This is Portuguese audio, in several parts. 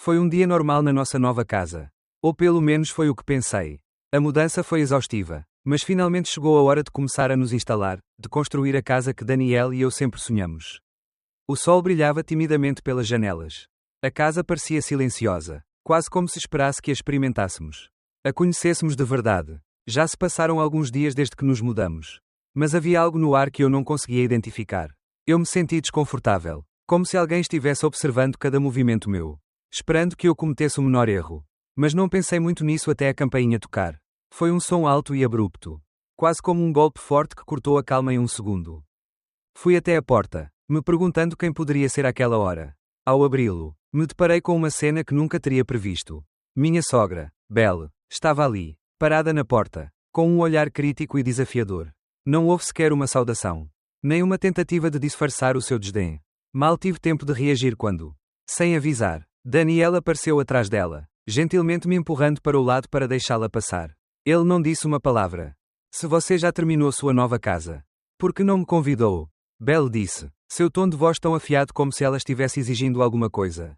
Foi um dia normal na nossa nova casa. Ou pelo menos foi o que pensei. A mudança foi exaustiva, mas finalmente chegou a hora de começar a nos instalar, de construir a casa que Daniel e eu sempre sonhamos. O sol brilhava timidamente pelas janelas. A casa parecia silenciosa, quase como se esperasse que a experimentássemos. A conhecêssemos de verdade. Já se passaram alguns dias desde que nos mudamos. Mas havia algo no ar que eu não conseguia identificar. Eu me senti desconfortável, como se alguém estivesse observando cada movimento meu, esperando que eu cometesse o menor erro. Mas não pensei muito nisso até a campainha tocar. Foi um som alto e abrupto, quase como um golpe forte que cortou a calma em um segundo. Fui até a porta, me perguntando quem poderia ser àquela hora. Ao abri-lo, me deparei com uma cena que nunca teria previsto. Minha sogra, Belle, estava ali, parada na porta, com um olhar crítico e desafiador. Não houve sequer uma saudação, nem uma tentativa de disfarçar o seu desdém. Mal tive tempo de reagir quando, sem avisar, Daniel apareceu atrás dela, gentilmente me empurrando para o lado para deixá-la passar. Ele não disse uma palavra. Se você já terminou sua nova casa, por que não me convidou? Belle disse, seu tom de voz tão afiado como se ela estivesse exigindo alguma coisa.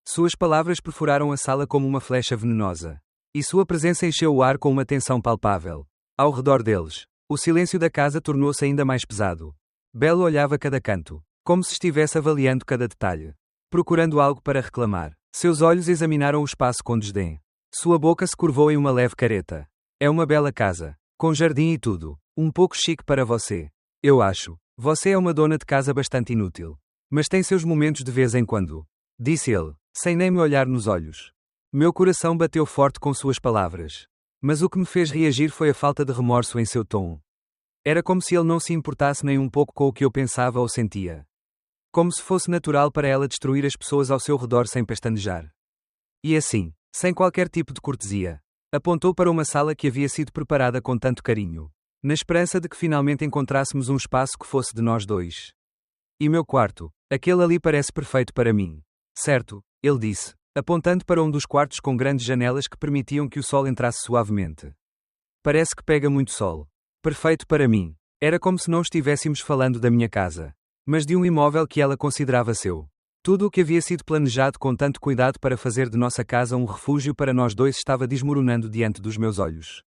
Suas palavras perfuraram a sala como uma flecha venenosa. E sua presença encheu o ar com uma tensão palpável. Ao redor deles, o silêncio da casa tornou-se ainda mais pesado. Belle olhava cada canto, como se estivesse avaliando cada detalhe, procurando algo para reclamar. Seus olhos examinaram o espaço com desdém. Sua boca se curvou em uma leve careta. É uma bela casa, com jardim e tudo, um pouco chique para você. Eu acho. Você é uma dona de casa bastante inútil. Mas tem seus momentos de vez em quando, disse ele, sem nem me olhar nos olhos. Meu coração bateu forte com suas palavras. Mas o que me fez reagir foi a falta de remorso em seu tom. Era como se ele não se importasse nem um pouco com o que eu pensava ou sentia. Como se fosse natural para ela destruir as pessoas ao seu redor sem pestanejar. E assim, sem qualquer tipo de cortesia, apontou para uma sala que havia sido preparada com tanto carinho, na esperança de que finalmente encontrássemos um espaço que fosse de nós dois. E meu quarto, aquele ali parece perfeito para mim. Certo, ele disse, apontando para um dos quartos com grandes janelas que permitiam que o sol entrasse suavemente. Parece que pega muito sol. Perfeito para mim. Era como se não estivéssemos falando da minha casa, mas de um imóvel que ela considerava seu. Tudo o que havia sido planejado com tanto cuidado para fazer de nossa casa um refúgio para nós dois estava desmoronando diante dos meus olhos.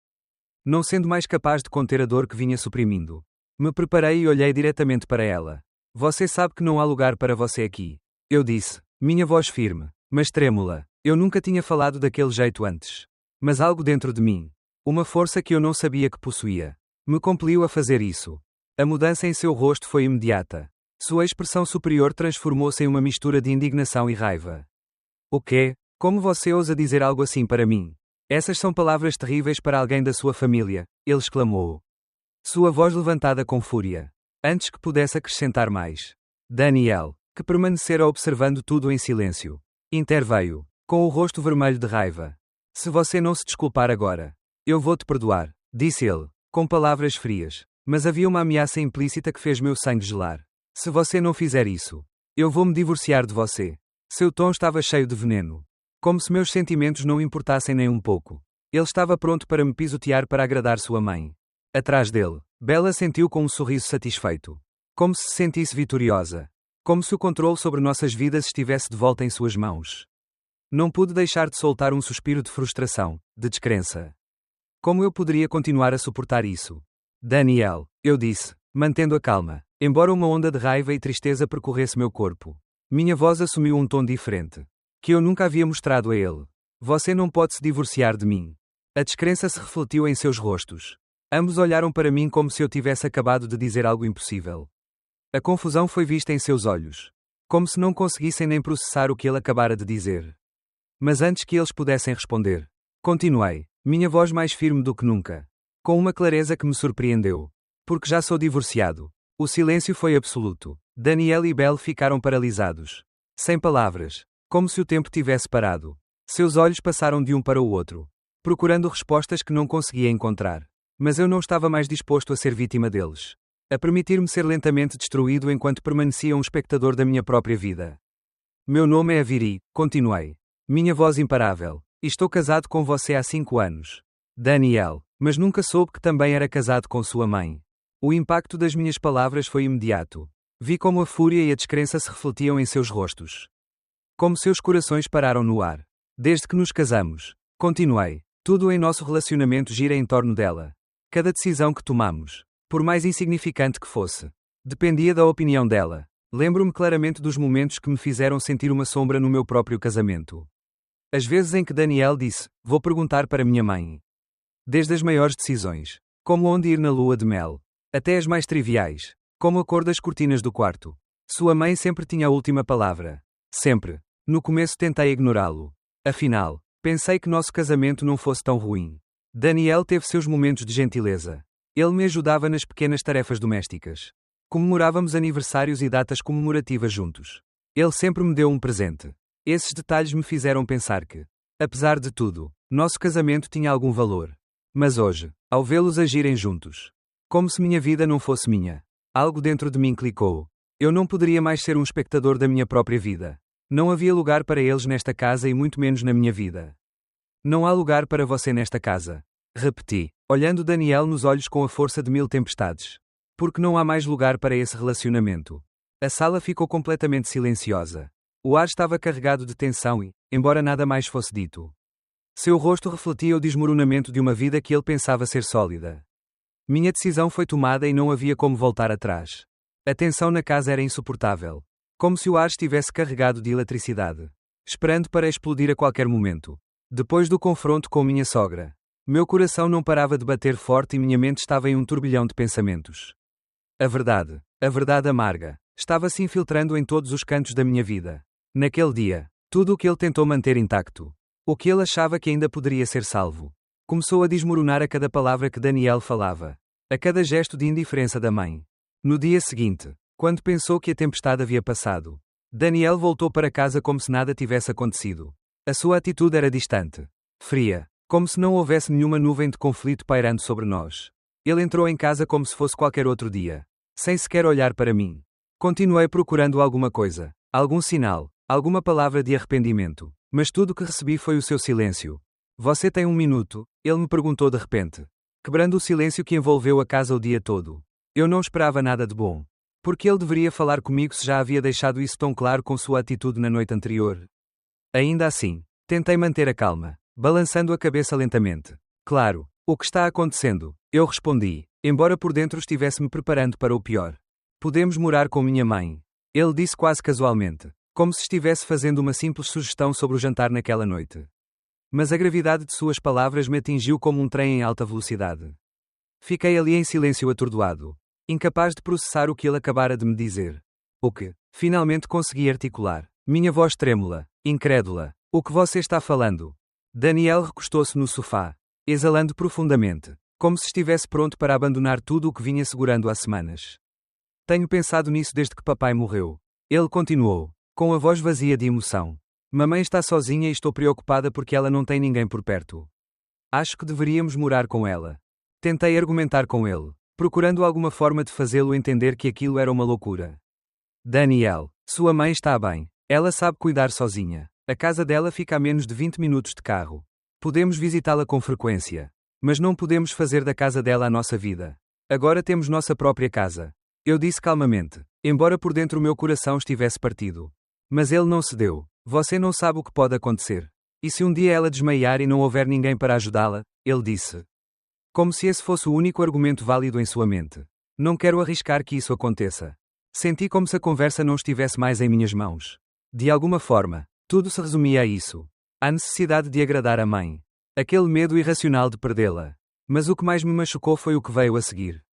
Não sendo mais capaz de conter a dor que vinha suprimindo, me preparei e olhei diretamente para ela. Você sabe que não há lugar para você aqui. Eu disse, minha voz firme, mas trêmula. Eu nunca tinha falado daquele jeito antes. Mas algo dentro de mim, uma força que eu não sabia que possuía, me compeliu a fazer isso. A mudança em seu rosto foi imediata. Sua expressão superior transformou-se em uma mistura de indignação e raiva. O quê? Como você ousa dizer algo assim para mim? Essas são palavras terríveis para alguém da sua família, ele exclamou. Sua voz levantada com fúria. Antes que pudesse acrescentar mais. Daniel, que permanecera observando tudo em silêncio, interveio, com o rosto vermelho de raiva. Se você não se desculpar agora, eu vou te perdoar, disse ele, com palavras frias, mas havia uma ameaça implícita que fez meu sangue gelar. Se você não fizer isso, eu vou me divorciar de você. Seu tom estava cheio de veneno. Como se meus sentimentos não importassem nem um pouco. Ele estava pronto para me pisotear para agradar sua mãe. Atrás dele, Bella sentiu com um sorriso satisfeito. Como se sentisse vitoriosa. Como se o controle sobre nossas vidas estivesse de volta em suas mãos. Não pude deixar de soltar um suspiro de frustração, de descrença. Como eu poderia continuar a suportar isso? Daniel, eu disse, mantendo a calma, embora uma onda de raiva e tristeza percorresse meu corpo. Minha voz assumiu um tom diferente, que eu nunca havia mostrado a ele. Você não pode se divorciar de mim. A descrença se refletiu em seus rostos. Ambos olharam para mim como se eu tivesse acabado de dizer algo impossível. A confusão foi vista em seus olhos. Como se não conseguissem nem processar o que ele acabara de dizer. Mas antes que eles pudessem responder, continuei, minha voz mais firme do que nunca, com uma clareza que me surpreendeu. Porque já sou divorciado. O silêncio foi absoluto. Daniel e Belle ficaram paralisados. Sem palavras. Como se o tempo tivesse parado. Seus olhos passaram de um para o outro, procurando respostas que não conseguia encontrar. Mas eu não estava mais disposto a ser vítima deles. A permitir-me ser lentamente destruído enquanto permanecia um espectador da minha própria vida. Meu nome é Aviri, continuei. Minha voz imparável. Estou casado com você há 5 anos. Daniel, mas nunca soube que também era casado com sua mãe. O impacto das minhas palavras foi imediato. Vi como a fúria e a descrença se refletiam em seus rostos. Como seus corações pararam no ar. Desde que nos casamos. Continuei. Tudo em nosso relacionamento gira em torno dela. Cada decisão que tomamos, por mais insignificante que fosse, dependia da opinião dela. Lembro-me claramente dos momentos que me fizeram sentir uma sombra no meu próprio casamento. As vezes em que Danielle disse: "Vou perguntar para minha mãe." Desde as maiores decisões, como onde ir na lua de mel, até as mais triviais, como a cor das cortinas do quarto. Sua mãe sempre tinha a última palavra. Sempre. No começo tentei ignorá-lo. Afinal, pensei que nosso casamento não fosse tão ruim. Danielle teve seus momentos de gentileza. Ele me ajudava nas pequenas tarefas domésticas. Comemorávamos aniversários e datas comemorativas juntos. Ele sempre me deu um presente. Esses detalhes me fizeram pensar que, apesar de tudo, nosso casamento tinha algum valor. Mas hoje, ao vê-los agirem juntos, como se minha vida não fosse minha, algo dentro de mim clicou. Eu não poderia mais ser um espectador da minha própria vida. Não havia lugar para eles nesta casa e muito menos na minha vida. Não há lugar para você nesta casa. Repeti, olhando Danielle nos olhos com a força de 1000 tempestades. Porque não há mais lugar para esse relacionamento. A sala ficou completamente silenciosa. O ar estava carregado de tensão e, embora nada mais fosse dito, seu rosto refletia o desmoronamento de uma vida que ele pensava ser sólida. Minha decisão foi tomada e não havia como voltar atrás. A tensão na casa era insuportável. Como se o ar estivesse carregado de eletricidade, esperando para explodir a qualquer momento. Depois do confronto com minha sogra, meu coração não parava de bater forte e minha mente estava em um turbilhão de pensamentos. A verdade amarga, estava se infiltrando em todos os cantos da minha vida. Naquele dia, tudo o que ele tentou manter intacto, o que ele achava que ainda poderia ser salvo, começou a desmoronar a cada palavra que Danielle falava, a cada gesto de indiferença da mãe. No dia seguinte, quando pensou que a tempestade havia passado, Danielle voltou para casa como se nada tivesse acontecido. A sua atitude era distante, fria, como se não houvesse nenhuma nuvem de conflito pairando sobre nós. Ele entrou em casa como se fosse qualquer outro dia, sem sequer olhar para mim. Continuei procurando alguma coisa, algum sinal, alguma palavra de arrependimento, mas tudo o que recebi foi o seu silêncio. Você tem um minuto? Ele me perguntou de repente, quebrando o silêncio que envolveu a casa o dia todo. Eu não esperava nada de bom. Porque ele deveria falar comigo se já havia deixado isso tão claro com sua atitude na noite anterior? Ainda assim, tentei manter a calma, balançando a cabeça lentamente. Claro, o que está acontecendo? Eu respondi, embora por dentro estivesse me preparando para o pior. Podemos morar com minha mãe. Ele disse quase casualmente, como se estivesse fazendo uma simples sugestão sobre o jantar naquela noite. Mas a gravidade de suas palavras me atingiu como um trem em alta velocidade. Fiquei ali em silêncio atordoado, incapaz de processar o que ele acabara de me dizer. O que, finalmente consegui articular. Minha voz trêmula, incrédula. O que você está falando? Danielle recostou-se no sofá, exalando profundamente, como se estivesse pronto para abandonar tudo o que vinha segurando há semanas. Tenho pensado nisso desde que papai morreu. Ele continuou, com a voz vazia de emoção. Mamãe está sozinha e estou preocupada porque ela não tem ninguém por perto. Acho que deveríamos morar com ela. Tentei argumentar com ele, procurando alguma forma de fazê-lo entender que aquilo era uma loucura. Danielle, sua mãe está bem. Ela sabe cuidar sozinha. A casa dela fica a menos de 20 minutos de carro. Podemos visitá-la com frequência. Mas não podemos fazer da casa dela a nossa vida. Agora temos nossa própria casa. Eu disse calmamente, embora por dentro o meu coração estivesse partido. Mas ele não cedeu. Você não sabe o que pode acontecer. E se um dia ela desmaiar e não houver ninguém para ajudá-la? Ele disse. Como se esse fosse o único argumento válido em sua mente. Não quero arriscar que isso aconteça. Senti como se a conversa não estivesse mais em minhas mãos. De alguma forma, tudo se resumia a isso. A necessidade de agradar a mãe. Aquele medo irracional de perdê-la. Mas o que mais me machucou foi o que veio a seguir.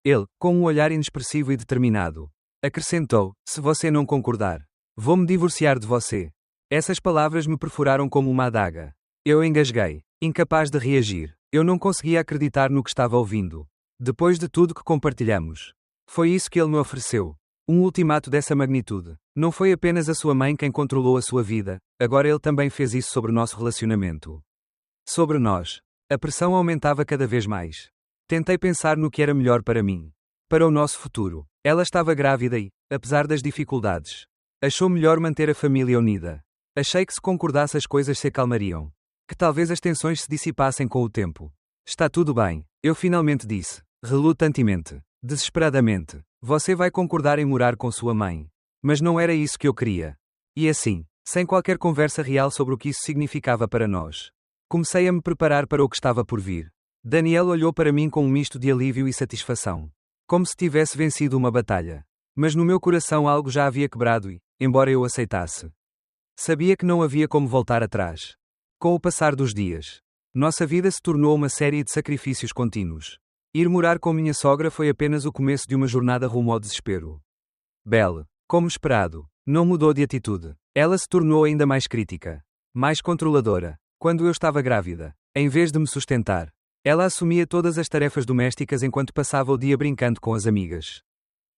Ele, com um olhar inexpressivo e determinado, acrescentou: se você não concordar, vou-me divorciar de você. Essas palavras me perfuraram como uma adaga. Eu engasguei, incapaz de reagir. Eu não conseguia acreditar no que estava ouvindo. Depois de tudo que compartilhamos. Foi isso que ele me ofereceu. Um ultimato dessa magnitude. Não foi apenas a sua mãe quem controlou a sua vida, agora ele também fez isso sobre o nosso relacionamento. Sobre nós. A pressão aumentava cada vez mais. Tentei pensar no que era melhor para mim. Para o nosso futuro. Ela estava grávida e, apesar das dificuldades, achou melhor manter a família unida. Achei que se concordasse as coisas se acalmariam. Que talvez as tensões se dissipassem com o tempo. Está tudo bem, eu finalmente disse, relutantemente, desesperadamente. Você vai concordar em morar com sua mãe. Mas não era isso que eu queria. E assim, sem qualquer conversa real sobre o que isso significava para nós. Comecei a me preparar para o que estava por vir. Danielle olhou para mim com um misto de alívio e satisfação. Como se tivesse vencido uma batalha. Mas no meu coração algo já havia quebrado e, embora eu aceitasse, sabia que não havia como voltar atrás. Com o passar dos dias, nossa vida se tornou uma série de sacrifícios contínuos. Ir morar com minha sogra foi apenas o começo de uma jornada rumo ao desespero. Belle, como esperado, não mudou de atitude. Ela se tornou ainda mais crítica, mais controladora. Quando eu estava grávida, em vez de me sustentar, ela assumia todas as tarefas domésticas enquanto passava o dia brincando com as amigas.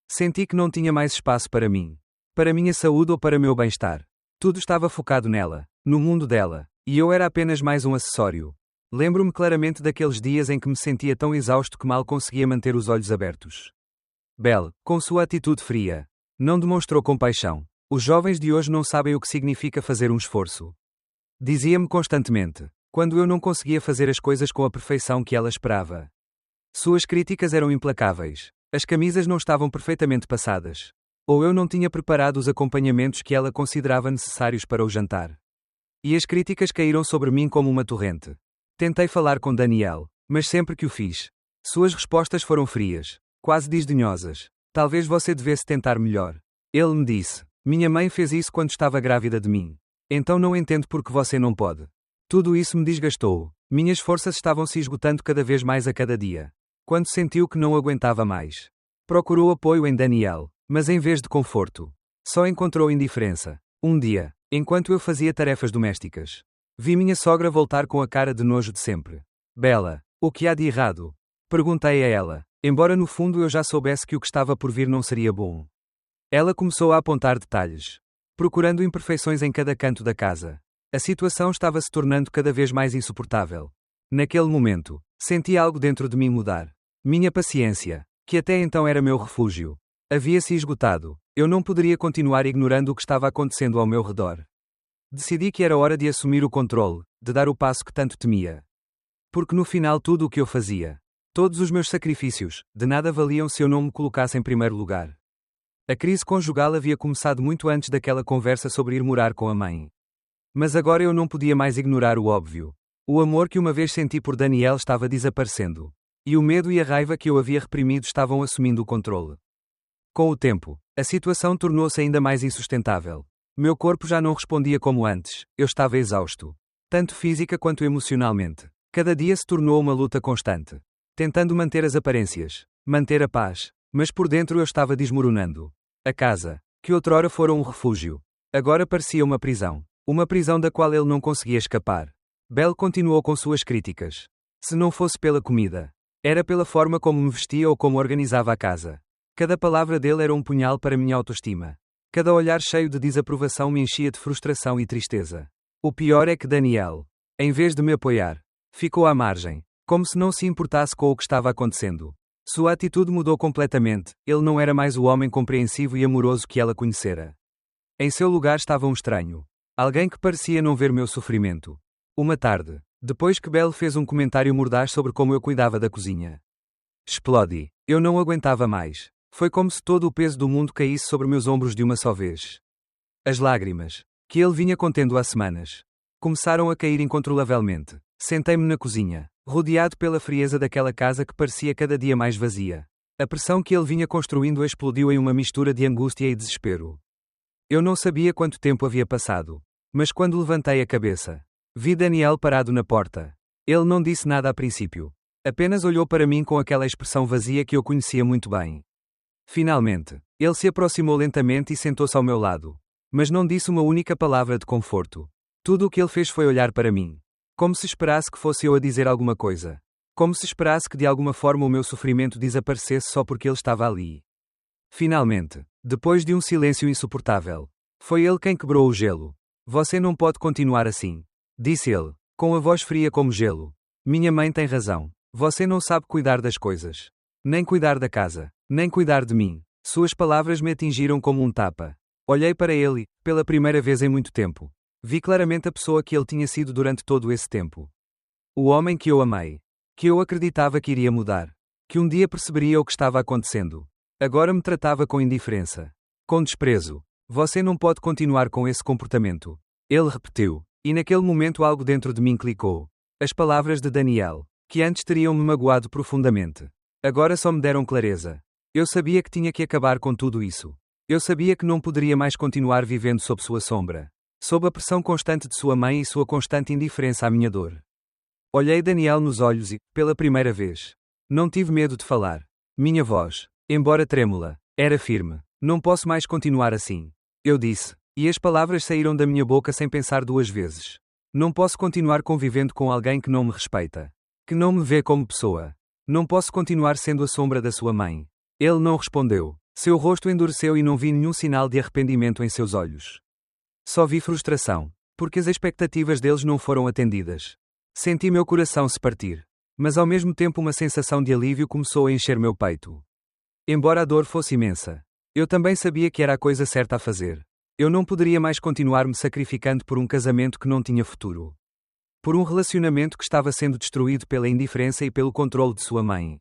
Senti que não tinha mais espaço para mim, para minha saúde ou para meu bem-estar. Tudo estava focado nela, no mundo dela, e eu era apenas mais um acessório. Lembro-me claramente daqueles dias em que me sentia tão exausto que mal conseguia manter os olhos abertos. Belle, com sua atitude fria, não demonstrou compaixão. Os jovens de hoje não sabem o que significa fazer um esforço. Dizia-me constantemente, quando eu não conseguia fazer as coisas com a perfeição que ela esperava. Suas críticas eram implacáveis. As camisas não estavam perfeitamente passadas. Ou eu não tinha preparado os acompanhamentos que ela considerava necessários para o jantar. E as críticas caíram sobre mim como uma torrente. Tentei falar com Danielle, mas sempre que o fiz, suas respostas foram frias, quase desdenhosas. Talvez você devesse tentar melhor. Ele me disse, minha mãe fez isso quando estava grávida de mim. Então não entendo por que você não pode. Tudo isso me desgastou. Minhas forças estavam se esgotando cada vez mais a cada dia. Quando sentiu que não aguentava mais, procurou apoio em Danielle, mas em vez de conforto, só encontrou indiferença. Um dia, enquanto eu fazia tarefas domésticas, vi minha sogra voltar com a cara de nojo de sempre. Bella, o que há de errado? Perguntei a ela, embora no fundo eu já soubesse que o que estava por vir não seria bom. Ela começou a apontar detalhes, procurando imperfeições em cada canto da casa. A situação estava se tornando cada vez mais insuportável. Naquele momento, senti algo dentro de mim mudar. Minha paciência, que até então era meu refúgio, havia se esgotado. Eu não poderia continuar ignorando o que estava acontecendo ao meu redor. Decidi que era hora de assumir o controle, de dar o passo que tanto temia. Porque no final tudo o que eu fazia, todos os meus sacrifícios, de nada valiam se eu não me colocasse em primeiro lugar. A crise conjugal havia começado muito antes daquela conversa sobre ir morar com a mãe. Mas agora eu não podia mais ignorar o óbvio. O amor que uma vez senti por Danielle estava desaparecendo. E o medo e a raiva que eu havia reprimido estavam assumindo o controle. Com o tempo, a situação tornou-se ainda mais insustentável. Meu corpo já não respondia como antes, eu estava exausto. Tanto física quanto emocionalmente. Cada dia se tornou uma luta constante. Tentando manter as aparências, manter a paz, mas por dentro eu estava desmoronando. A casa, que outrora fora um refúgio, agora parecia uma prisão. Uma prisão da qual ele não conseguia escapar. Belle continuou com suas críticas. Se não fosse pela comida, era pela forma como me vestia ou como organizava a casa. Cada palavra dele era um punhal para minha autoestima. Cada olhar cheio de desaprovação me enchia de frustração e tristeza. O pior é que Danielle, em vez de me apoiar, ficou à margem, como se não se importasse com o que estava acontecendo. Sua atitude mudou completamente, ele não era mais o homem compreensivo e amoroso que ela conhecera. Em seu lugar estava um estranho. Alguém que parecia não ver meu sofrimento. Uma tarde, depois que Belle fez um comentário mordaz sobre como eu cuidava da cozinha, explodi. Eu não aguentava mais. Foi como se todo o peso do mundo caísse sobre meus ombros de uma só vez. As lágrimas, que ele vinha contendo há semanas, começaram a cair incontrolavelmente. Sentei-me na cozinha, rodeado pela frieza daquela casa que parecia cada dia mais vazia. A pressão que ele vinha construindo explodiu em uma mistura de angústia e desespero. Eu não sabia quanto tempo havia passado, mas quando levantei a cabeça, vi Danielle parado na porta. Ele não disse nada a princípio. Apenas olhou para mim com aquela expressão vazia que eu conhecia muito bem. Finalmente, ele se aproximou lentamente e sentou-se ao meu lado. Mas não disse uma única palavra de conforto. Tudo o que ele fez foi olhar para mim. Como se esperasse que fosse eu a dizer alguma coisa. Como se esperasse que de alguma forma o meu sofrimento desaparecesse só porque ele estava ali. Finalmente, depois de um silêncio insuportável, foi ele quem quebrou o gelo. Você não pode continuar assim, disse ele, com a voz fria como gelo. Minha mãe tem razão. Você não sabe cuidar das coisas. Nem cuidar da casa, nem cuidar de mim. Suas palavras me atingiram como um tapa. Olhei para ele e, pela primeira vez em muito tempo, vi claramente a pessoa que ele tinha sido durante todo esse tempo. O homem que eu amei. Que eu acreditava que iria mudar. Que um dia perceberia o que estava acontecendo. Agora me tratava com indiferença. Com desprezo. Você não pode continuar com esse comportamento. Ele repetiu. E naquele momento algo dentro de mim clicou. As palavras de Daniel, que antes teriam me magoado profundamente, agora só me deram clareza. Eu sabia que tinha que acabar com tudo isso. Eu sabia que não poderia mais continuar vivendo sob sua sombra, sob a pressão constante de sua mãe e sua constante indiferença à minha dor. Olhei Daniel nos olhos e, pela primeira vez, não tive medo de falar. Minha voz, embora trêmula, era firme. Não posso mais continuar assim. Eu disse, e as palavras saíram da minha boca sem pensar duas vezes. Não posso continuar convivendo com alguém que não me respeita, que não me vê como pessoa. Não posso continuar sendo a sombra da sua mãe. Ele não respondeu. Seu rosto endureceu e não vi nenhum sinal de arrependimento em seus olhos. Só vi frustração, porque as expectativas deles não foram atendidas. Senti meu coração se partir. Mas ao mesmo tempo uma sensação de alívio começou a encher meu peito. Embora a dor fosse imensa, eu também sabia que era a coisa certa a fazer. Eu não poderia mais continuar me sacrificando por um casamento que não tinha futuro. Por um relacionamento que estava sendo destruído pela indiferença e pelo controle de sua mãe.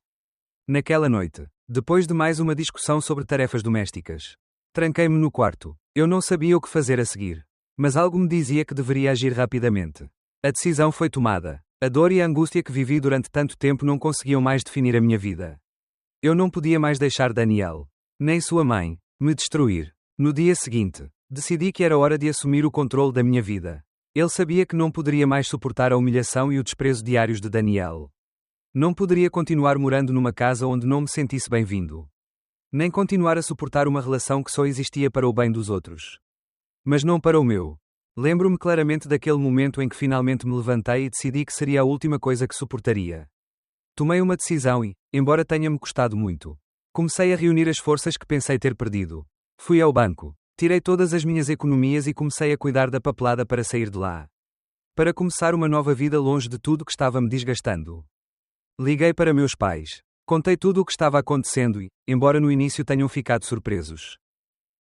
Naquela noite, depois de mais uma discussão sobre tarefas domésticas, tranquei-me no quarto. Eu não sabia o que fazer a seguir. Mas algo me dizia que deveria agir rapidamente. A decisão foi tomada. A dor e a angústia que vivi durante tanto tempo não conseguiam mais definir a minha vida. Eu não podia mais deixar Daniel, nem sua mãe, me destruir. No dia seguinte, decidi que era hora de assumir o controle da minha vida. Ele sabia que não poderia mais suportar a humilhação e o desprezo diários de Daniel. Não poderia continuar morando numa casa onde não me sentisse bem-vindo. Nem continuar a suportar uma relação que só existia para o bem dos outros. Mas não para o meu. Lembro-me claramente daquele momento em que finalmente me levantei e decidi que seria a última coisa que suportaria. Tomei uma decisão e, embora tenha-me custado muito, comecei a reunir as forças que pensei ter perdido. Fui ao banco, tirei todas as minhas economias e comecei a cuidar da papelada para sair de lá. Para começar uma nova vida longe de tudo que estava me desgastando. Liguei para meus pais. Contei tudo o que estava acontecendo e, embora no início tenham ficado surpresos,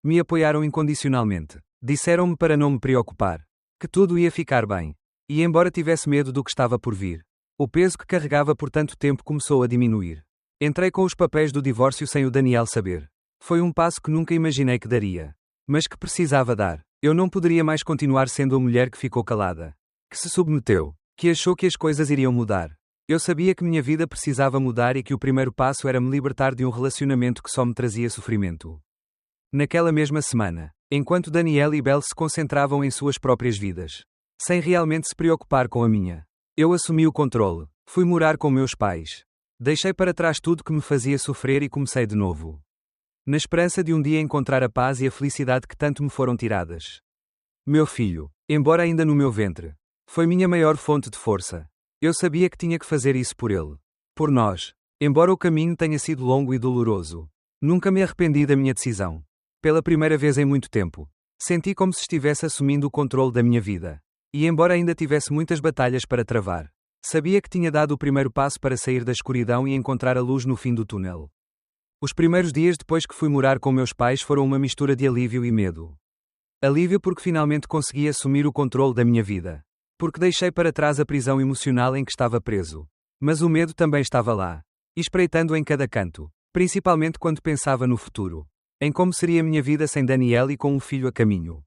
me apoiaram incondicionalmente. Disseram-me para não me preocupar, que tudo ia ficar bem. E embora tivesse medo do que estava por vir, o peso que carregava por tanto tempo começou a diminuir. Entrei com os papéis do divórcio sem o Daniel saber. Foi um passo que nunca imaginei que daria. Mas que precisava dar. Eu não poderia mais continuar sendo a mulher que ficou calada, que se submeteu, que achou que as coisas iriam mudar. Eu sabia que minha vida precisava mudar e que o primeiro passo era me libertar de um relacionamento que só me trazia sofrimento. Naquela mesma semana, enquanto Daniel e Belle se concentravam em suas próprias vidas, sem realmente se preocupar com a minha, eu assumi o controle. Fui morar com meus pais. Deixei para trás tudo que me fazia sofrer e comecei de novo. Na esperança de um dia encontrar a paz e a felicidade que tanto me foram tiradas. Meu filho, embora ainda no meu ventre, foi minha maior fonte de força. Eu sabia que tinha que fazer isso por ele. Por nós. Embora o caminho tenha sido longo e doloroso, nunca me arrependi da minha decisão. Pela primeira vez em muito tempo, senti como se estivesse assumindo o controle da minha vida. E embora ainda tivesse muitas batalhas para travar, sabia que tinha dado o primeiro passo para sair da escuridão e encontrar a luz no fim do túnel. Os primeiros dias depois que fui morar com meus pais foram uma mistura de alívio e medo. Alívio porque finalmente consegui assumir o controle da minha vida. Porque deixei para trás a prisão emocional em que estava preso. Mas o medo também estava lá, espreitando em cada canto, principalmente quando pensava no futuro. Em como seria minha vida sem Daniel e com um filho a caminho.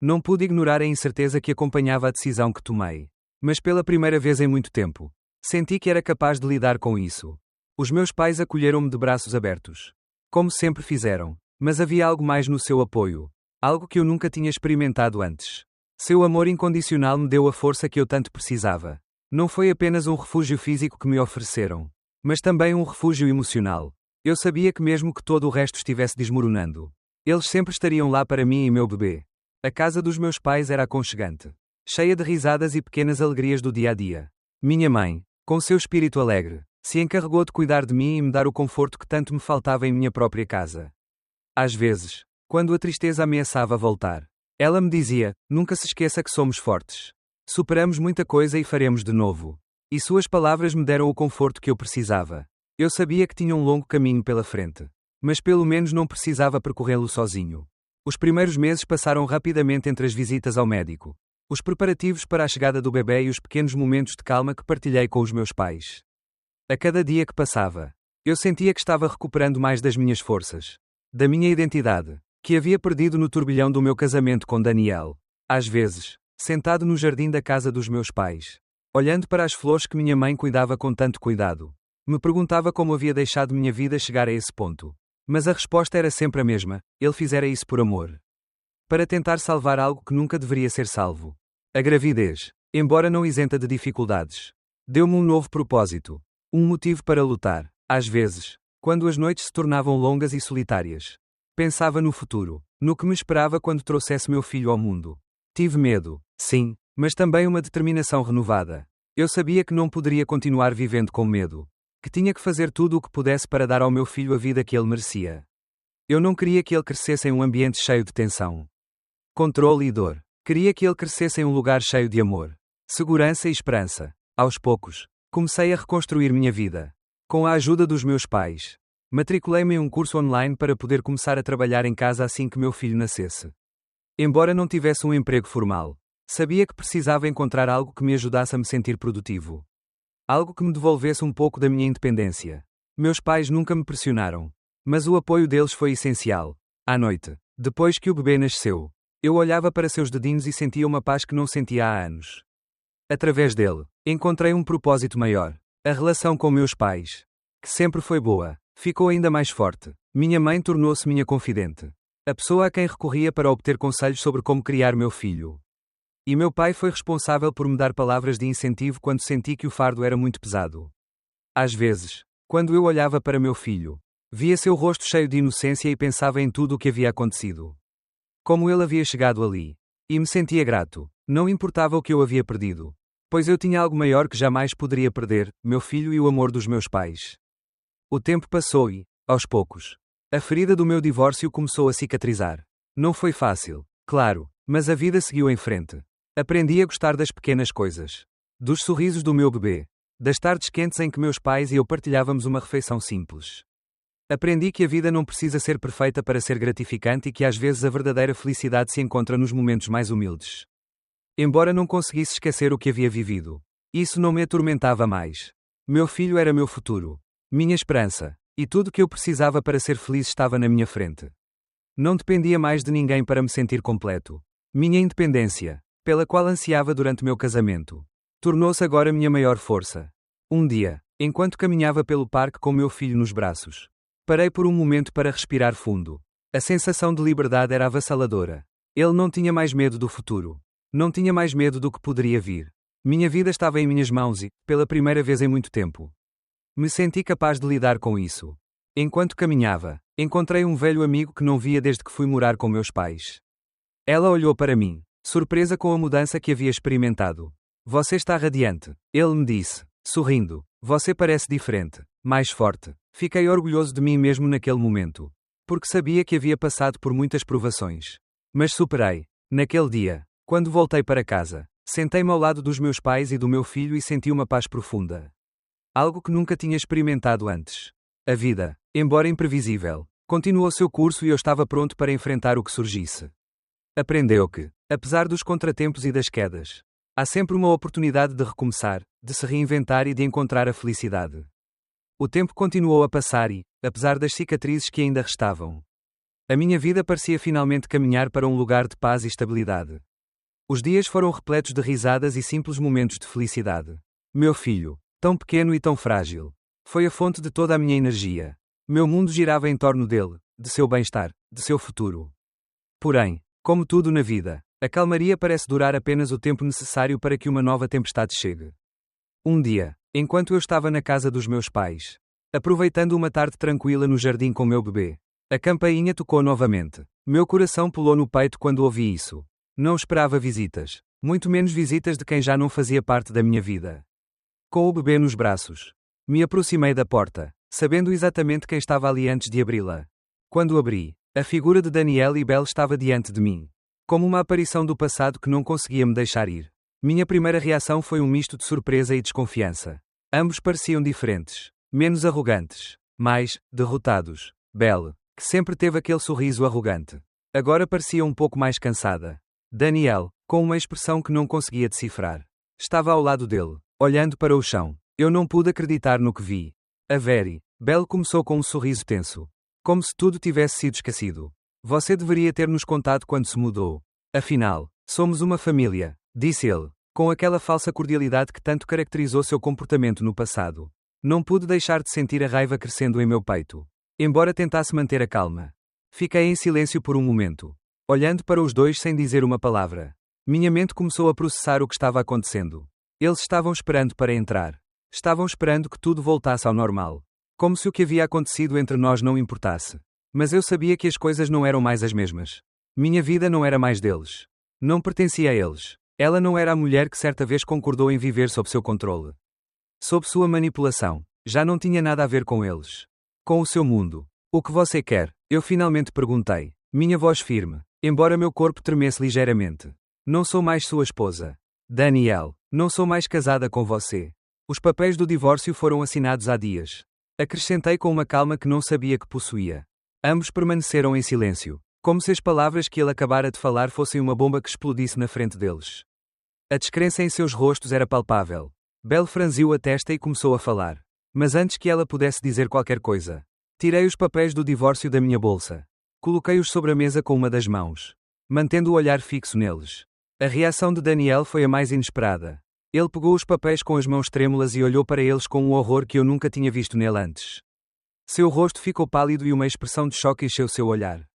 Não pude ignorar a incerteza que acompanhava a decisão que tomei. Mas pela primeira vez em muito tempo, senti que era capaz de lidar com isso. Os meus pais acolheram-me de braços abertos. Como sempre fizeram. Mas havia algo mais no seu apoio. Algo que eu nunca tinha experimentado antes. Seu amor incondicional me deu a força que eu tanto precisava. Não foi apenas um refúgio físico que me ofereceram, mas também um refúgio emocional. Eu sabia que mesmo que todo o resto estivesse desmoronando, eles sempre estariam lá para mim e meu bebê. A casa dos meus pais era aconchegante, cheia de risadas e pequenas alegrias do dia a dia. Minha mãe, com seu espírito alegre, se encarregou de cuidar de mim e me dar o conforto que tanto me faltava em minha própria casa. Às vezes, quando a tristeza ameaçava voltar, ela me dizia: nunca se esqueça que somos fortes. Superamos muita coisa e faremos de novo. E suas palavras me deram o conforto que eu precisava. Eu sabia que tinha um longo caminho pela frente. Mas pelo menos não precisava percorrê-lo sozinho. Os primeiros meses passaram rapidamente entre as visitas ao médico, os preparativos para a chegada do bebê e os pequenos momentos de calma que partilhei com os meus pais. A cada dia que passava, eu sentia que estava recuperando mais das minhas forças, da minha identidade. que havia perdido no turbilhão do meu casamento com Daniel. Às vezes, sentado no jardim da casa dos meus pais, olhando para as flores que minha mãe cuidava com tanto cuidado, me perguntava como havia deixado minha vida chegar a esse ponto. Mas a resposta era sempre a mesma: ele fizera isso por amor. Para tentar salvar algo que nunca deveria ser salvo. A gravidez, embora não isenta de dificuldades, deu-me um novo propósito. Um motivo para lutar. Às vezes, quando as noites se tornavam longas e solitárias, pensava no futuro, no que me esperava quando trouxesse meu filho ao mundo. Tive medo, sim, mas também uma determinação renovada. Eu sabia que não poderia continuar vivendo com medo, que tinha que fazer tudo o que pudesse para dar ao meu filho a vida que ele merecia. Eu não queria que ele crescesse em um ambiente cheio de tensão, controle e dor. Queria que ele crescesse em um lugar cheio de amor, segurança e esperança. Aos poucos, comecei a reconstruir minha vida. Com a ajuda dos meus pais, matriculei-me em um curso online para poder começar a trabalhar em casa assim que meu filho nascesse. Embora não tivesse um emprego formal, sabia que precisava encontrar algo que me ajudasse a me sentir produtivo. Algo que me devolvesse um pouco da minha independência. Meus pais nunca me pressionaram, mas o apoio deles foi essencial. À noite, depois que o bebê nasceu, eu olhava para seus dedinhos e sentia uma paz que não sentia há anos. Através dele, encontrei um propósito maior. A relação com meus pais, que sempre foi boa, ficou ainda mais forte. Minha mãe tornou-se minha confidente, a pessoa a quem recorria para obter conselhos sobre como criar meu filho. E meu pai foi responsável por me dar palavras de incentivo quando senti que o fardo era muito pesado. Às vezes, quando eu olhava para meu filho, via seu rosto cheio de inocência e pensava em tudo o que havia acontecido. Como ele havia chegado ali. E me sentia grato, não importava o que eu havia perdido. Pois eu tinha algo maior que jamais poderia perder: meu filho e o amor dos meus pais. O tempo passou e, aos poucos, a ferida do meu divórcio começou a cicatrizar. Não foi fácil, claro, mas a vida seguiu em frente. Aprendi a gostar das pequenas coisas. Dos sorrisos do meu bebê. Das tardes quentes em que meus pais e eu partilhávamos uma refeição simples. Aprendi que a vida não precisa ser perfeita para ser gratificante e que às vezes a verdadeira felicidade se encontra nos momentos mais humildes. Embora não conseguisse esquecer o que havia vivido, isso não me atormentava mais. Meu filho era meu futuro, minha esperança, e tudo o que eu precisava para ser feliz estava na minha frente. Não dependia mais de ninguém para me sentir completo. Minha independência, pela qual ansiava durante meu casamento, tornou-se agora minha maior força. Um dia, enquanto caminhava pelo parque com meu filho nos braços, parei por um momento para respirar fundo. A sensação de liberdade era avassaladora. Ele não tinha mais medo do futuro. Não tinha mais medo do que poderia vir. Minha vida estava em minhas mãos e, pela primeira vez em muito tempo, me senti capaz de lidar com isso. Enquanto caminhava, encontrei um velho amigo que não via desde que fui morar com meus pais. Ela olhou para mim, surpresa com a mudança que havia experimentado. Você está radiante, ele me disse, sorrindo. Você parece diferente, mais forte. Fiquei orgulhoso de mim mesmo naquele momento, porque sabia que havia passado por muitas provações. Mas superei. Naquele dia, quando voltei para casa, sentei-me ao lado dos meus pais e do meu filho e senti uma paz profunda. Algo que nunca tinha experimentado antes. A vida, embora imprevisível, continuou seu curso e eu estava pronto para enfrentar o que surgisse. Aprendeu que, apesar dos contratempos e das quedas, há sempre uma oportunidade de recomeçar, de se reinventar e de encontrar a felicidade. O tempo continuou a passar e, apesar das cicatrizes que ainda restavam, a minha vida parecia finalmente caminhar para um lugar de paz e estabilidade. Os dias foram repletos de risadas e simples momentos de felicidade. Meu filho, tão pequeno e tão frágil, foi a fonte de toda a minha energia. Meu mundo girava em torno dele, de seu bem-estar, de seu futuro. Porém, como tudo na vida, a calmaria parece durar apenas o tempo necessário para que uma nova tempestade chegue. Um dia, enquanto eu estava na casa dos meus pais, aproveitando uma tarde tranquila no jardim com meu bebê, a campainha tocou novamente. Meu coração pulou no peito quando ouvi isso. Não esperava visitas, muito menos visitas de quem já não fazia parte da minha vida. Com o bebê nos braços, me aproximei da porta, sabendo exatamente quem estava ali antes de abri-la. Quando abri, a figura de Daniel e Belle estava diante de mim, como uma aparição do passado que não conseguia me deixar ir. Minha primeira reação foi um misto de surpresa e desconfiança. Ambos pareciam diferentes, menos arrogantes, mais derrotados. Belle, que sempre teve aquele sorriso arrogante, agora parecia um pouco mais cansada. Daniel, com uma expressão que não conseguia decifrar, estava ao lado dele, olhando para o chão. Eu não pude acreditar no que vi. A Belle começou com um sorriso tenso, como se tudo tivesse sido esquecido. Você deveria ter nos contado quando se mudou. Afinal, somos uma família, disse ele, com aquela falsa cordialidade que tanto caracterizou seu comportamento no passado. Não pude deixar de sentir a raiva crescendo em meu peito. Embora tentasse manter a calma. Fiquei em silêncio por um momento, olhando para os dois sem dizer uma palavra. Minha mente começou a processar o que estava acontecendo. Eles estavam esperando para entrar. Estavam esperando que tudo voltasse ao normal. Como se o que havia acontecido entre nós não importasse. Mas eu sabia que as coisas não eram mais as mesmas. Minha vida não era mais deles. Não pertencia a eles. Ela não era a mulher que certa vez concordou em viver sob seu controle. Sob sua manipulação. Já não tinha nada a ver com eles. Com o seu mundo. O que você quer? Eu finalmente perguntei. Minha voz firme, embora meu corpo tremesse ligeiramente. Não sou mais sua esposa. Danielle, não sou mais casada com você. Os papéis do divórcio foram assinados há dias. Acrescentei com uma calma que não sabia que possuía. Ambos permaneceram em silêncio, como se as palavras que ele acabara de falar fossem uma bomba que explodisse na frente deles. A descrença em seus rostos era palpável. Belle franziu a testa e começou a falar. Mas antes que ela pudesse dizer qualquer coisa, tirei os papéis do divórcio da minha bolsa. Coloquei-os sobre a mesa com uma das mãos, mantendo o olhar fixo neles. A reação de Danielle foi a mais inesperada. Ele pegou os papéis com as mãos trêmulas e olhou para eles com um horror que eu nunca tinha visto nele antes. Seu rosto ficou pálido e uma expressão de choque encheu seu olhar.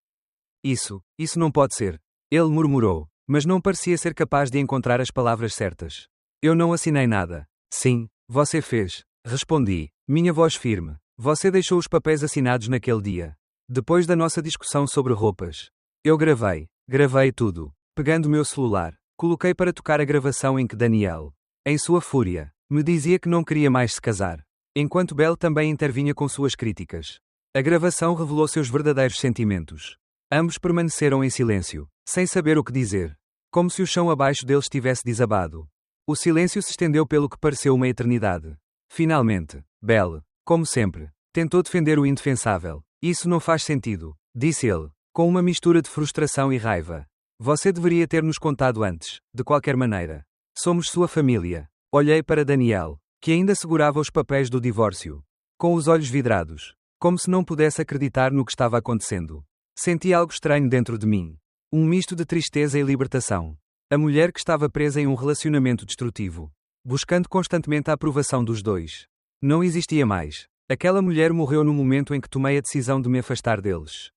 Isso não pode ser. Ele murmurou, mas não parecia ser capaz de encontrar as palavras certas. Eu não assinei nada. Sim, você fez. Respondi, minha voz firme. Você deixou os papéis assinados naquele dia. Depois da nossa discussão sobre roupas. Eu gravei tudo. Pegando meu celular, coloquei para tocar a gravação em que Danielle, em sua fúria, me dizia que não queria mais se casar. Enquanto Belle também intervinha com suas críticas. A gravação revelou seus verdadeiros sentimentos. Ambos permaneceram em silêncio, sem saber o que dizer. Como se o chão abaixo deles tivesse desabado. O silêncio se estendeu pelo que pareceu uma eternidade. Finalmente, Belle, como sempre, tentou defender o indefensável. Isso não faz sentido, disse ele, com uma mistura de frustração e raiva. Você deveria ter nos contado antes, de qualquer maneira. Somos sua família. Olhei para Danielle, que ainda segurava os papéis do divórcio. Com os olhos vidrados, como se não pudesse acreditar no que estava acontecendo. Senti algo estranho dentro de mim. Um misto de tristeza e libertação. A mulher que estava presa em um relacionamento destrutivo. Buscando constantemente a aprovação dos dois. Não existia mais. Aquela mulher morreu no momento em que tomei a decisão de me afastar deles.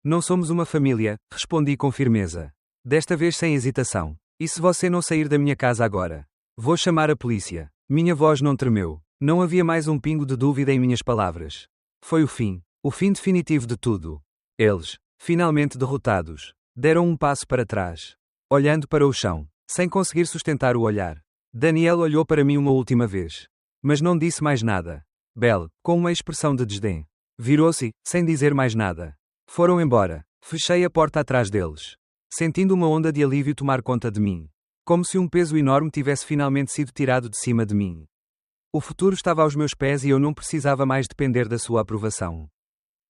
Não somos uma família, respondi com firmeza. Desta vez sem hesitação. E se você não sair da minha casa agora? Vou chamar a polícia. Minha voz não tremeu. Não havia mais um pingo de dúvida em minhas palavras. Foi o fim definitivo de tudo. Eles, finalmente derrotados, deram um passo para trás. Olhando para o chão, sem conseguir sustentar o olhar. Danielle olhou para mim uma última vez. Mas não disse mais nada. Belle, com uma expressão de desdém, virou-se, sem dizer mais nada. Foram embora. Fechei a porta atrás deles. Sentindo uma onda de alívio tomar conta de mim. Como se um peso enorme tivesse finalmente sido tirado de cima de mim. O futuro estava aos meus pés e eu não precisava mais depender da sua aprovação.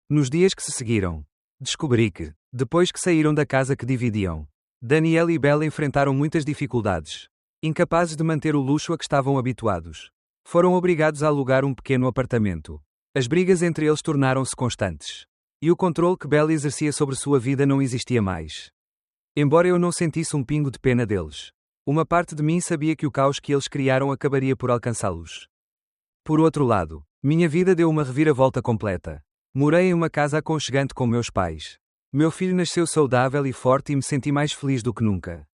Nos dias que se seguiram, descobri que, depois que saíram da casa que dividiam, Danielle e Belle enfrentaram muitas dificuldades. Incapazes de manter o luxo a que estavam habituados. Foram obrigados a alugar um pequeno apartamento. As brigas entre eles tornaram-se constantes. E o controle que Belle exercia sobre sua vida não existia mais. Embora eu não sentisse um pingo de pena deles, uma parte de mim sabia que o caos que eles criaram acabaria por alcançá-los. Por outro lado, minha vida deu uma reviravolta completa. Morei em uma casa aconchegante com meus pais. Meu filho nasceu saudável e forte e me senti mais feliz do que nunca.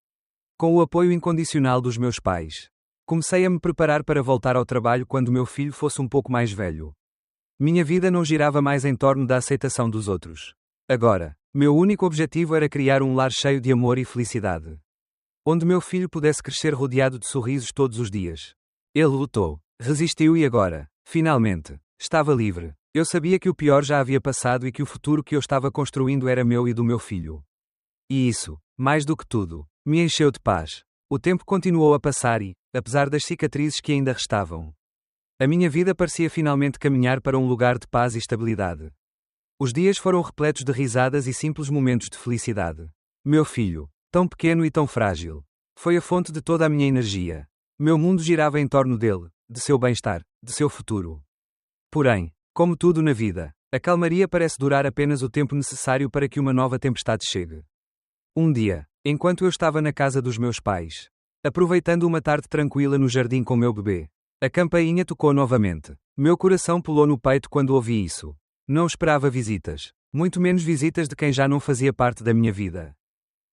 Com o apoio incondicional dos meus pais, comecei a me preparar para voltar ao trabalho quando meu filho fosse um pouco mais velho. Minha vida não girava mais em torno da aceitação dos outros. Agora, meu único objetivo era criar um lar cheio de amor e felicidade. Onde meu filho pudesse crescer rodeado de sorrisos todos os dias. Ele lutou, resistiu e agora, finalmente, estava livre. Eu sabia que o pior já havia passado e que o futuro que eu estava construindo era meu e do meu filho. E isso, mais do que tudo, me encheu de paz. O tempo continuou a passar e, apesar das cicatrizes que ainda restavam, a minha vida parecia finalmente caminhar para um lugar de paz e estabilidade. Os dias foram repletos de risadas e simples momentos de felicidade. Meu filho, tão pequeno e tão frágil, foi a fonte de toda a minha energia. Meu mundo girava em torno dele, de seu bem-estar, de seu futuro. Porém, como tudo na vida, A calmaria parece durar apenas o tempo necessário para que uma nova tempestade chegue. Um dia, enquanto eu estava na casa dos meus pais, aproveitando uma tarde tranquila no jardim com meu bebê, a campainha tocou novamente. Meu coração pulou no peito quando ouvi isso. Não esperava visitas, muito menos visitas de quem já não fazia parte da minha vida.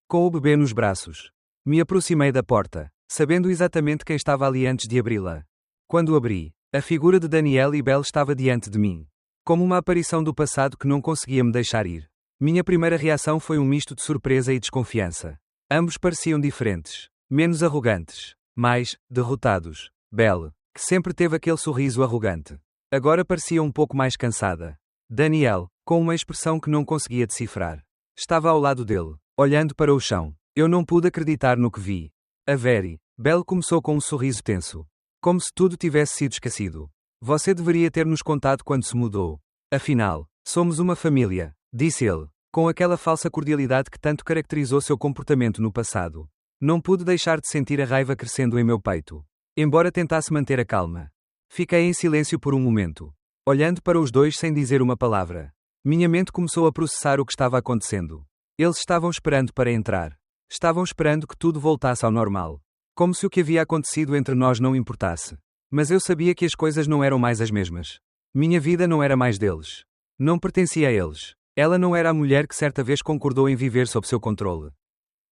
Com o bebê nos braços, me aproximei da porta, sabendo exatamente quem estava ali antes de abri-la. Quando abri, a figura de Danielle e Belle estava diante de mim, como uma aparição do passado que não conseguia me deixar ir. Minha primeira reação foi um misto de surpresa e desconfiança. Ambos pareciam diferentes, menos arrogantes, mais derrotados. Belle, que sempre teve aquele sorriso arrogante, agora parecia um pouco mais cansada. Danielle, com uma expressão que não conseguia decifrar, estava ao lado dele, olhando para o chão. Eu não pude acreditar no que vi. A Very. Belle começou com um sorriso tenso, como se tudo tivesse sido esquecido. Você deveria ter nos contado quando se mudou. Afinal, somos uma família, disse ele, com aquela falsa cordialidade que tanto caracterizou seu comportamento no passado. Não pude deixar de sentir a raiva crescendo em meu peito, embora tentasse manter a calma. Fiquei em silêncio por um momento, olhando para os dois sem dizer uma palavra. Minha mente começou a processar o que estava acontecendo. Eles estavam esperando para entrar. Estavam esperando que tudo voltasse ao normal. Como se o que havia acontecido entre nós não importasse. Mas eu sabia que as coisas não eram mais as mesmas. Minha vida não era mais deles. Não pertencia a eles. Ela não era a mulher que certa vez concordou em viver sob seu controle.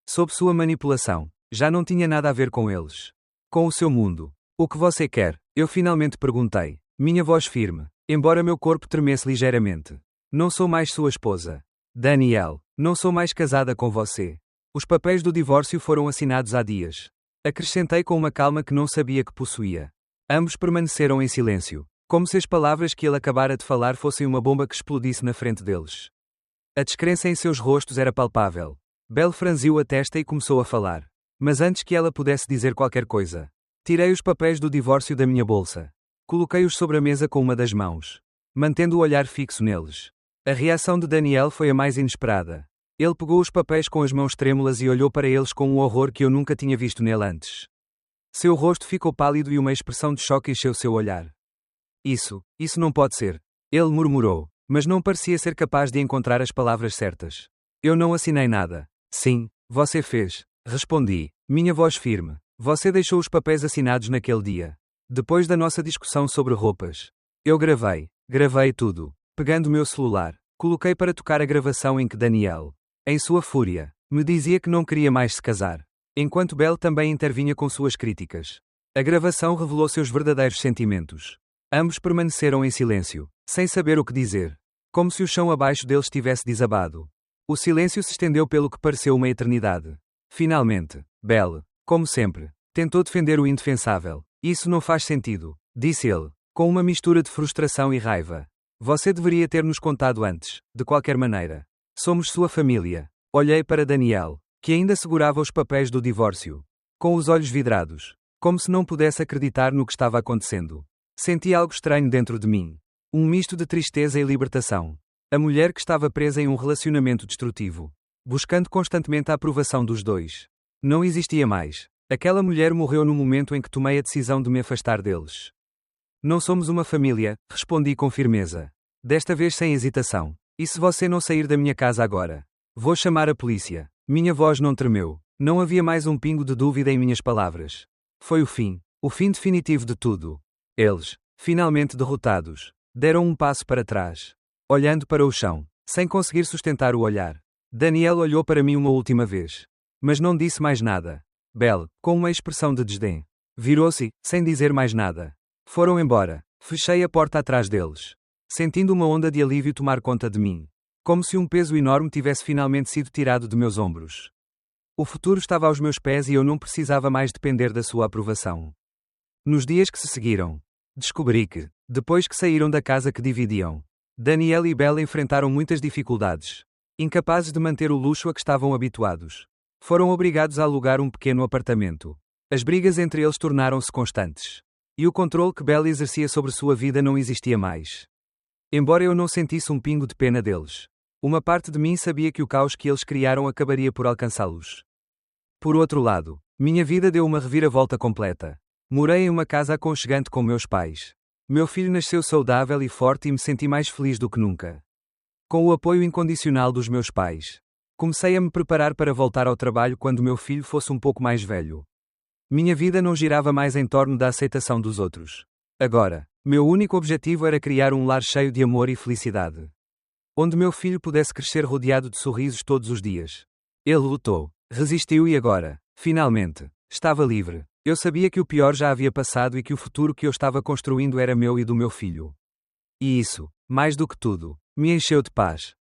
Sob sua manipulação. Já não tinha nada a ver com eles. Com o seu mundo. O que você quer? Eu finalmente perguntei. Minha voz firme, embora meu corpo tremesse ligeiramente. Não sou mais sua esposa. Danielle, não sou mais casada com você. Os papéis do divórcio foram assinados há dias. Acrescentei com uma calma que não sabia que possuía. Ambos permaneceram em silêncio, como se as palavras que ele acabara de falar fossem uma bomba que explodisse na frente deles. A descrença em seus rostos era palpável. Belle franziu a testa e começou a falar. Mas antes que ela pudesse dizer qualquer coisa, tirei os papéis do divórcio da minha bolsa. Coloquei-os sobre a mesa com uma das mãos, mantendo o olhar fixo neles. A reação de Danielle foi a mais inesperada. Ele pegou os papéis com as mãos trêmulas e olhou para eles com um horror que eu nunca tinha visto nele antes. Seu rosto ficou pálido e uma expressão de choque encheu seu olhar. Isso não pode ser. Ele murmurou, mas não parecia ser capaz de encontrar as palavras certas. Eu não assinei nada. Sim, você fez, respondi, minha voz firme. Você deixou os papéis assinados naquele dia. Depois da nossa discussão sobre roupas. Eu gravei tudo. Pegando meu celular, coloquei para tocar a gravação em que Danielle, em sua fúria, me dizia que não queria mais se casar. Enquanto Belle também intervinha com suas críticas. A gravação revelou seus verdadeiros sentimentos. Ambos permaneceram em silêncio, sem saber o que dizer. Como se o chão abaixo deles tivesse desabado. O silêncio se estendeu pelo que pareceu uma eternidade. Finalmente, Belle, como sempre, tentou defender o indefensável. Isso não faz sentido, disse ele, com uma mistura de frustração e raiva. Você deveria ter nos contado antes, de qualquer maneira. Somos sua família. Olhei para Danielle, que ainda segurava os papéis do divórcio, com os olhos vidrados, como se não pudesse acreditar no que estava acontecendo. Senti algo estranho dentro de mim. Um misto de tristeza e libertação. A mulher que estava presa em um relacionamento destrutivo, buscando constantemente a aprovação dos dois. Não existia mais. Aquela mulher morreu no momento em que tomei a decisão de me afastar deles. Não somos uma família, respondi com firmeza. Desta vez sem hesitação. E se você não sair da minha casa agora? Vou chamar a polícia. Minha voz não tremeu. Não havia mais um pingo de dúvida em minhas palavras. Foi o fim definitivo de tudo. Eles, finalmente derrotados, deram um passo para trás, olhando para o chão, sem conseguir sustentar o olhar. Danielle olhou para mim uma última vez, mas não disse mais nada. Belle, com uma expressão de desdém, virou-se, sem dizer mais nada. Foram embora. Fechei a porta atrás deles, sentindo uma onda de alívio tomar conta de mim. Como se um peso enorme tivesse finalmente sido tirado de meus ombros. O futuro estava aos meus pés e eu não precisava mais depender da sua aprovação. Nos dias que se seguiram, descobri que, depois que saíram da casa que dividiam, Danielle e Belle enfrentaram muitas dificuldades. Incapazes de manter o luxo a que estavam habituados. Foram obrigados a alugar um pequeno apartamento. As brigas entre eles tornaram-se constantes. E o controle que Belle exercia sobre sua vida não existia mais. Embora eu não sentisse um pingo de pena deles, uma parte de mim sabia que o caos que eles criaram acabaria por alcançá-los. Por outro lado, minha vida deu uma reviravolta completa. Morei em uma casa aconchegante com meus pais. Meu filho nasceu saudável e forte e me senti mais feliz do que nunca. Com o apoio incondicional dos meus pais, comecei a me preparar para voltar ao trabalho quando meu filho fosse um pouco mais velho. Minha vida não girava mais em torno da aceitação dos outros. Agora, meu único objetivo era criar um lar cheio de amor e felicidade, onde meu filho pudesse crescer rodeado de sorrisos todos os dias. Ele lutou, resistiu e agora, finalmente, estava livre. Eu sabia que o pior já havia passado e que o futuro que eu estava construindo era meu e do meu filho. E isso, mais do que tudo, me encheu de paz.